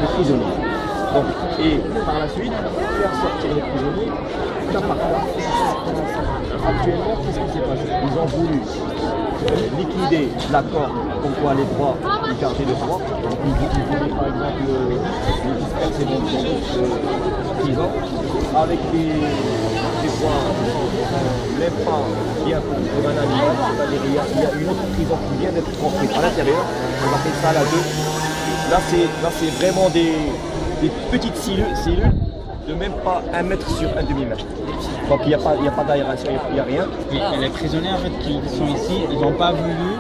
les prisonniers. Donc, et par la suite, faire sortir les prisonniers cas par cas. Actuellement, qu'est-ce qui s'est passé? Ils ont voulu liquider l'accord comme quoi les droits, ils gardaient le droit. Donc, ils voulaient par exemple les disperser dans d'autres prisons avec des droits même pas bien pour un animal. C'est-à-dire il y a une autre prison qui vient d'être construite à l'intérieur. On appelle ça la 2. Là, c'est vraiment des petites cellules de même pas 1 mètre sur 1 demi-mètre. Donc il n'y a pas d'aération, il n'y a rien. Et les prisonniers en fait, qui sont ici, ils n'ont pas voulu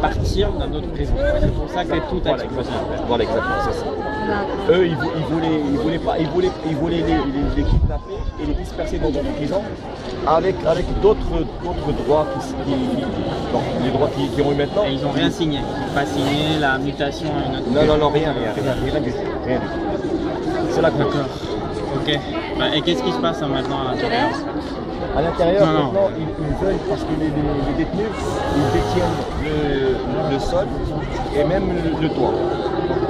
partir dans d'autres prisons. C'est pour ça que tout a explosé. Voilà, exactement, c'est ça. Eux, ils voulaient les kidnapper et les disperser dans d'autres prisons avec d'autres droits donc les droits qu'ils ont eu maintenant. Et ils n'ont rien signé. Ils n'ont pas signé la mutation à une autre. Non, rien du tout. C'est la cause. Ok. Et qu'est-ce qui se passe maintenant à l'intérieur? À l'intérieur, maintenant, ils veulent, parce que les détenus, ils détiennent le sol et même le toit.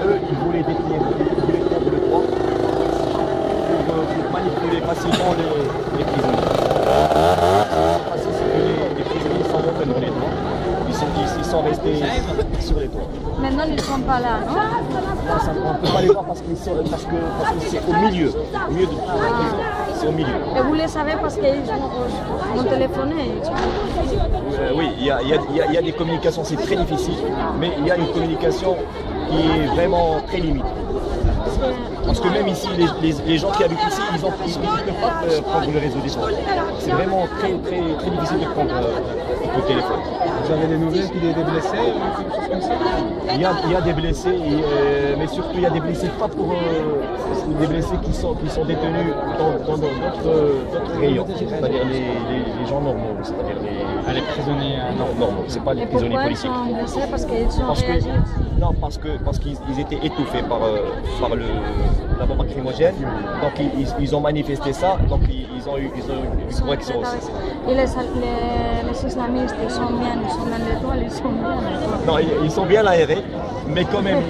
Eux, ils voulaient prendre le toit pour manipuler facilement les prisonniers. Les prisonniers sont rentrés dans les toits. Ils sont restés sur les toits. Maintenant, ils ne sont pas là, non? On ne peut pas les voir parce que c'est au milieu de la prison. C'est au milieu. Et vous le savez parce qu'ils ont téléphoné. Oui, il y a des communications, c'est très difficile, mais il y a une communication qui est vraiment très limitée. Parce que même ici, les gens qui habitent ici, ils ne peuvent pas prendre le réseau des gens. C'est vraiment très difficile de prendre le téléphone. Vous avez des nouvelles qu'il y a des blessés ou quelque chose comme ça? Il y a des blessés, mais surtout il y a des blessés pas pour des blessés qui sont détenus dans d'autres rayons, c'est-à-dire les gens normaux, c'est-à-dire les prisonniers normaux, c'est pas les prisonniers policiers. Pourquoi ils sont blessés? Parce qu'ils ont réagi? Non, parce qu'ils étaient étouffés par la bombe lacrymogène, donc ils ont manifesté ça, donc ils ont eu une correction aussi. Et les islamistes, ils sont bien l'étoile, ils sont bien. Non, ils sont bien aérés, mais quand même,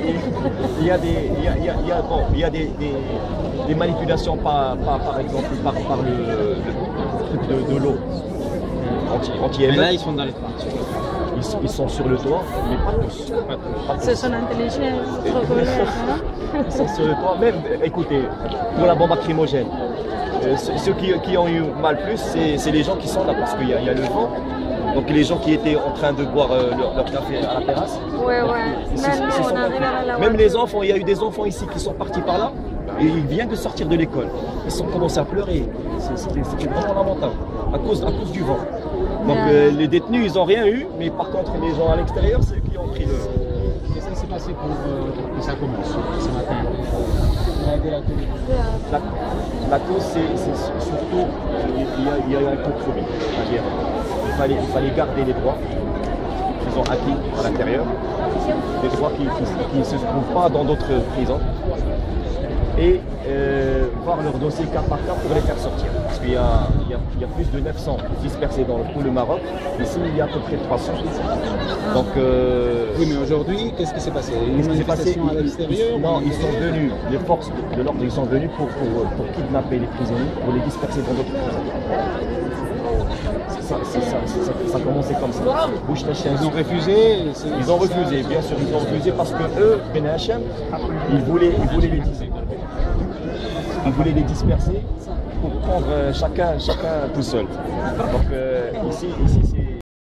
il y a des manipulations par exemple par le truc de l'eau anti-émeute. Mais là, ils sont dans les toits. Ils sont sur le toit, mais pas tous. Ce sont intelligents, Ils sont sur le toit. Même, écoutez, pour la bombe lacrymogène, ceux qui ont eu mal plus, c'est les gens qui sont là, parce qu'il y a le vent. Donc les gens qui étaient en train de boire leur café à la terrasse. Même les enfants, il y a eu des enfants ici qui sont partis par là et ils viennent de sortir de l'école. Ils ont commencé à pleurer. C'était vraiment lamentable à cause du vent. Donc les détenus, ils n'ont rien eu, mais par contre les gens à l'extérieur, c'est eux qui ont pris le... Qu'est-ce qui s'est passé pour que ça commence ce matin? La cause, c'est surtout, il y a eu un compromis. C'est-à-dire, il fallait garder les droits qu'ils ont acquis à l'intérieur, des droits qui ne se trouvent pas dans d'autres prisons, et voir leur dossier cas par cas pour les faire sortir. Parce qu'il y a plus de 900 dispersés dans tout le Maroc. Ici, il y a à peu près 300. Donc, oui, mais aujourd'hui, qu'est-ce qui s'est passé? Qu'est-ce qui s'est passé? À l'extérieur? Non, ils sont venus, les forces de l'ordre, ils sont venus pour kidnapper les prisonniers, pour les disperser dans d'autres prisons. Ça a commencé comme ça. Ils ont refusé? Ils ont refusé, bien sûr, ils ont refusé parce que eux, Ben Hachem, ils voulaient les disperser pour prendre chacun tout seul. Donc ici